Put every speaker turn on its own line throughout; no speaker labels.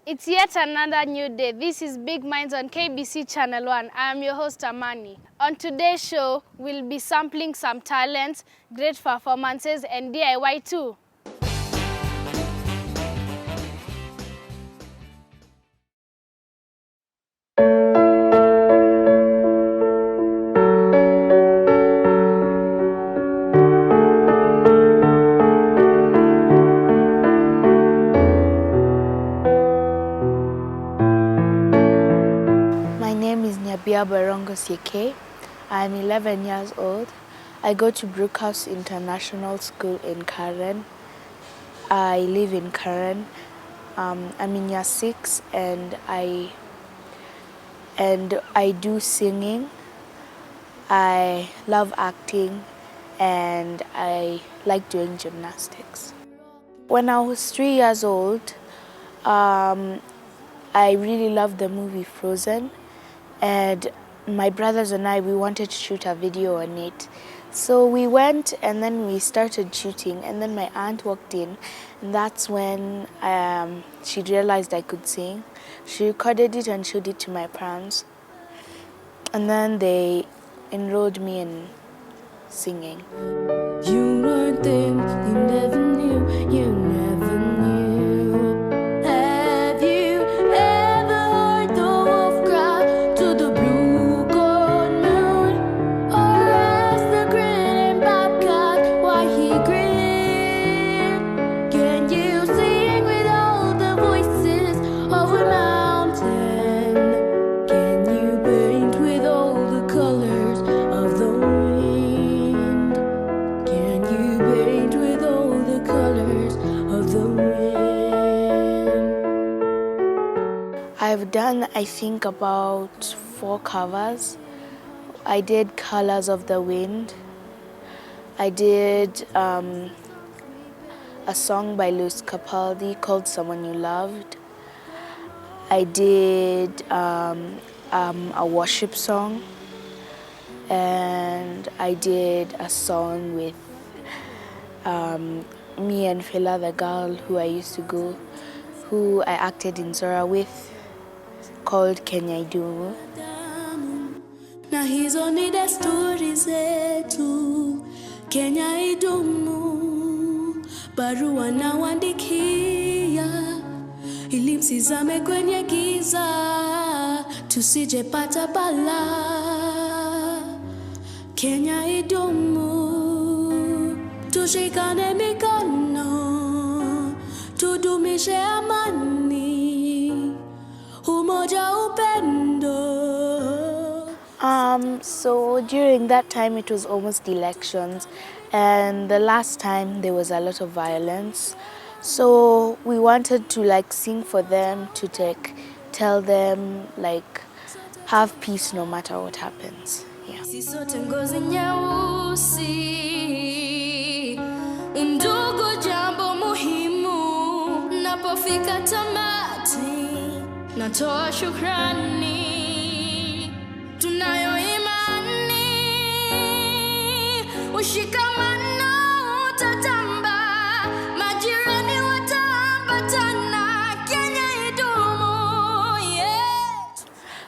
It's yet another new day. This is Big Minds on KBC Channel 1. I am your host, Amani. On today's show, we'll be sampling some talents, great performances, and DIY too.
My name is Nyabiya Syekei. I'm 11 years old. I go to Brookhouse International School in Karen. I live in Karen. I'm in year 6 and I do singing. I love acting and I like doing gymnastics. When I was 3 years old, I really loved the movie Frozen, and my brothers and I, we wanted to shoot a video on it. So we went and then we started shooting, and then my aunt walked in, and that's when she realized I could sing. She recorded it and showed it to my parents, and then they enrolled me in singing.
You learn things you never knew, you never knew. Have you ever heard the wolf cry to the blue gold moon? Or asked the grinning bobcat why he grinned? Can you sing with all the voices of a mountain? Can you paint with all the colors of the wind? Can you paint with all the colors of the wind?
I've done, I think, about 4 covers. I did Colors of the Wind. I did a song by Lewis Capaldi called Someone You Loved. I did a worship song. And I did a song with me and Phila, the girl who I used to go, who I acted in Zora with, called Kenya Idumu.
Na hizo ni desturi zetu, Kenya idumu. Barua nawaandikia, ili msizame kwenye giza, tusijepata balaa. Kenya idumu, tushikane mikono, tudumishe amani, umoja upendo.
So during that time it was almost elections, and the last time there was a lot of violence. So we wanted to sing for them, to tell them have peace no matter what happens. Yeah.
Sisi sote ngozi nyeusi, undugu jambo muhimu. Napofika tamati, natoa shukrani. Tunayo imani, ushikamano utatamba, majirani wataambatana, Kenya idumu, yeah.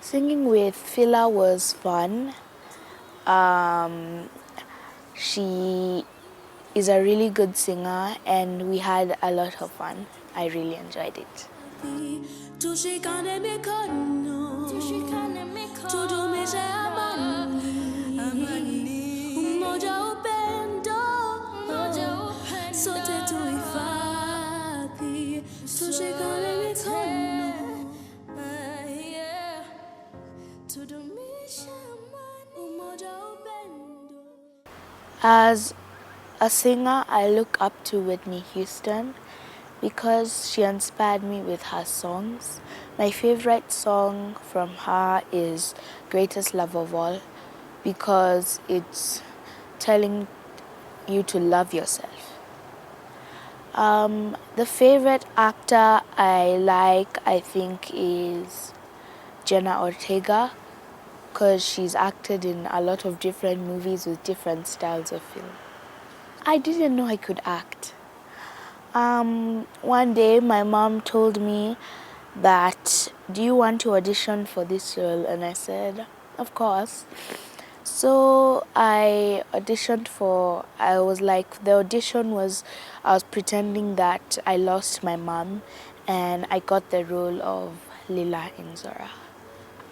Singing with Phila was fun. She is a really good singer and we had a lot of fun. I really enjoyed it.
Tushikane mikono, tudumishe amani, umoja upendo, sote tuhifadhi, tushikane mikono, tudumishe amani, umoja upendo.
As a singer, I look up to Whitney Houston because she inspired me with her songs. My favorite song from her is Greatest Love of All because it's telling you to love yourself. The favorite actor I think, is Jenna Ortega because she's acted in a lot of different movies with different styles of film. I didn't know I could act. One day my mom told me that, do you want to audition for this role? And I said, of course. So I auditioned for, I was like, the audition was, I was pretending that I lost my mom, and I got the role of Lila in Zora.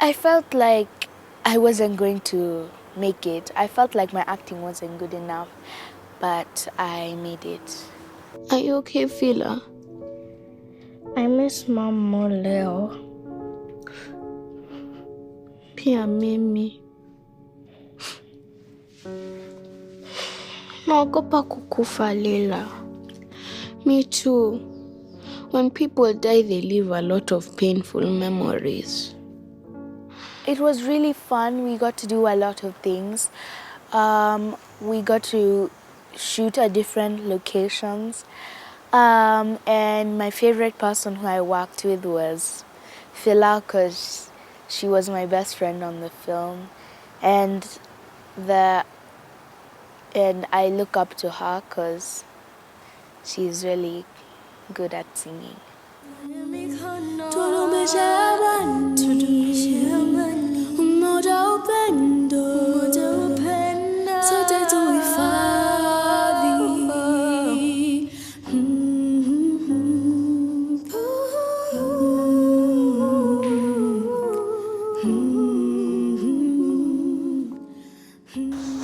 I felt like I wasn't going to make it. I felt like my acting wasn't good enough, but I made it.
Are you okay, Fila?
I miss Mom more, Leo.
Pia mimi. Naogopa kukufa, Lila. Me too. When people die, they leave a lot of painful memories.
It was really fun. We got to do a lot of things. We got to shoot at different locations. And my favorite person who I worked with was Phila, because she was my best friend on the film. And I look up to her because she's really good at singing.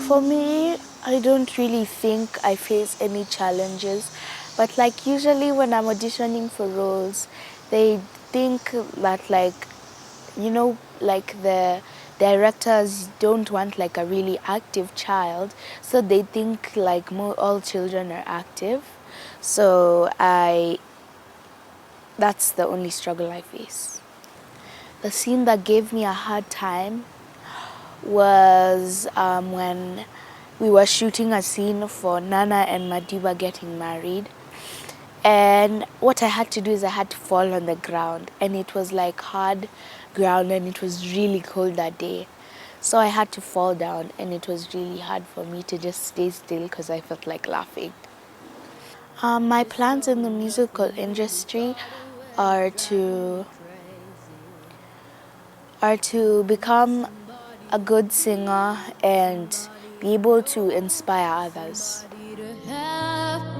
For me, I don't really think I face any challenges, but like usually when I'm auditioning for roles, they think that like the directors don't want like a really active child, so they think like all children are active. So that's the only struggle I face. The scene that gave me a hard time was when we were shooting a scene for Nana and Madiba getting married. And what I had to do is I had to fall on the ground, and it was like hard ground, and it was really cold that day. So I had to fall down, and it was really hard for me to just stay still because I felt like laughing. My plans in the musical industry are to become a good singer and be able to inspire others.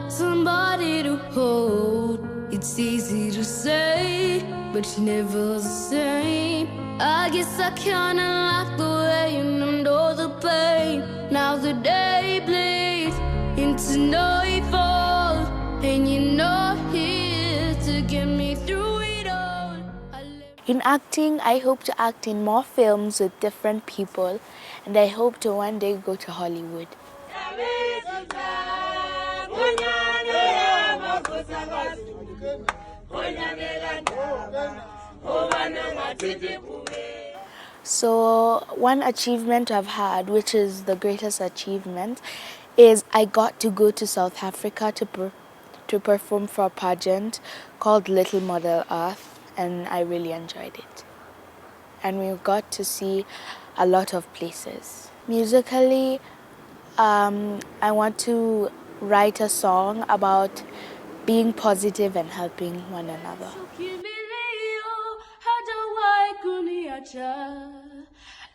Somebody to hold. It's easy to say, but never the same. I guess I kinda like the way you know the pain. Now the day bleeds into nightfall, and you're not here to get me through it all.
In acting, I hope to act in more films with different people, and I hope to one day go to Hollywood. So one achievement I've had, which is the greatest achievement, is I got to go to South Africa to perform for a pageant called Little Model Earth, and I really enjoyed it. And we got to see a lot of places. Musically, I want to write a song about being positive and helping one another.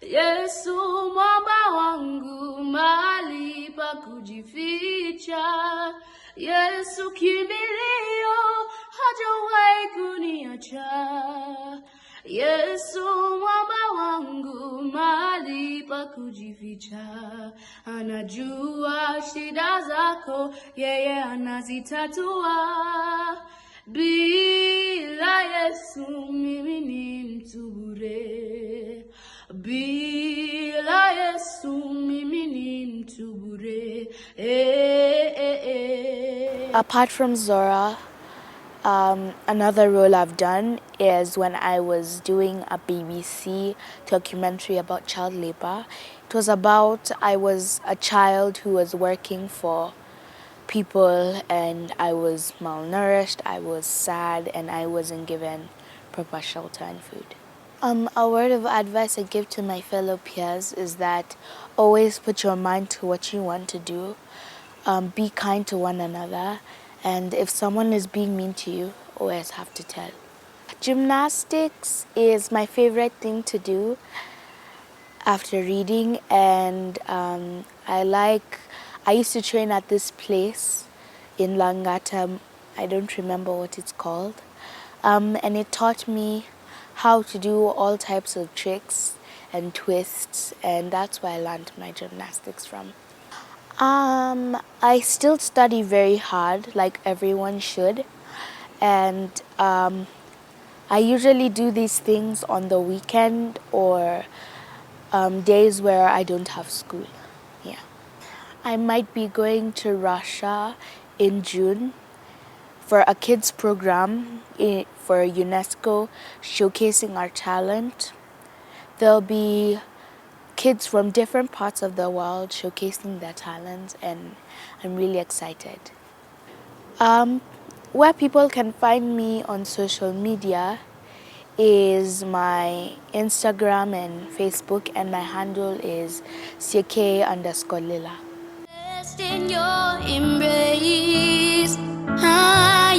Yesu mwamba wangu, mahali pa kujificha. Yesu kimbilio, hajawahi kuniacha. Yesu mwamba wangu, mahali pa kujificha. Anajua shida zako, yeye anazitatua. Bila Yesu mimi ni mtu bure. Bila Yesu mimi ni mtu bure.
Apart from Zora, another role I've done is when I was doing a BBC documentary about child labor. It was about, I was a child who was working for people, and I was malnourished, I was sad, and I wasn't given proper shelter and food. A word of advice I give to my fellow peers is that always put your mind to what you want to do. Be kind to one another, and if someone is being mean to you, always have to tell. Gymnastics is my favorite thing to do after reading, and I used to train at this place in Langata. I don't remember what it's called, and it taught me how to do all types of tricks and twists, and that's where I learned my gymnastics from. I still study very hard, like everyone should, and I usually do these things on the weekend or days where I don't have school. Yeah. I might be going to Russia in June for a kids program for UNESCO, showcasing our talent. There'll be kids from different parts of the world showcasing their talents, and I'm really excited. Where people can find me on social media is my Instagram and Facebook, and my handle is Syekei_Lila.
Rest in your embrace. Ah,